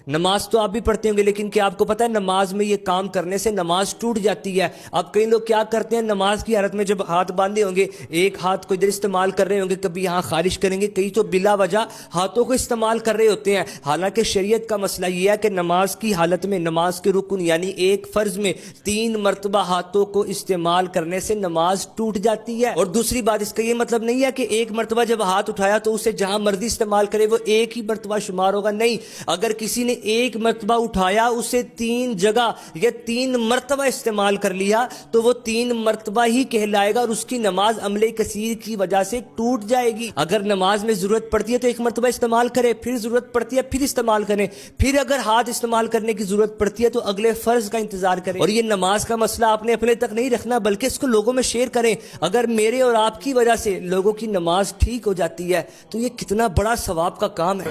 نماز تو آپ بھی پڑھتے ہوں گے، لیکن کیا آپ کو پتا ہے نماز میں یہ کام کرنے سے نماز ٹوٹ جاتی ہے؟ اب کئی لوگ کیا کرتے ہیں، نماز کی حالت میں جب ہاتھ باندھے ہوں گے، ایک ہاتھ کو ادھر استعمال کر رہے ہوں گے، کبھی یہاں خارج کریں گے، کئی تو بلا وجہ ہاتھوں کو استعمال کر رہے ہوتے ہیں۔ حالانکہ شریعت کا مسئلہ یہ ہے کہ نماز کی حالت میں، نماز کے رکن یعنی ایک فرض میں 3 مرتبہ ہاتھوں کو استعمال کرنے سے نماز ٹوٹ جاتی ہے۔ اور دوسری بات، اس کا یہ مطلب نہیں ہے کہ ایک مرتبہ جب ہاتھ اٹھایا تو اسے جہاں مرضی استعمال کرے وہ ایک ہی مرتبہ شمار ہوگا، نہیں۔ اگر کسی نے ایک مرتبہ اٹھایا، اسے 3 جگہ یا 3 مرتبہ استعمال کر لیا تو وہ 3 مرتبہ ہی کہلائے گا، اور اس کی نماز عمل کثیر کی وجہ سے ٹوٹ جائے گی۔ اگر نماز میں ضرورت پڑتی ہے تو ایک مرتبہ استعمال کرے، پھر ضرورت پڑتی ہے پھر استعمال کریں، پھر اگر ہاتھ استعمال کرنے کی ضرورت پڑتی ہے تو اگلے فرض کا انتظار کریں۔ اور یہ نماز کا مسئلہ آپ نے اپنے تک نہیں رکھنا، بلکہ اس کو لوگوں میں شیئر کریں۔ اگر میرے اور آپ کی وجہ سے لوگوں کی نماز ٹھیک ہو جاتی ہے تو یہ کتنا بڑا ثواب کا کام ہے۔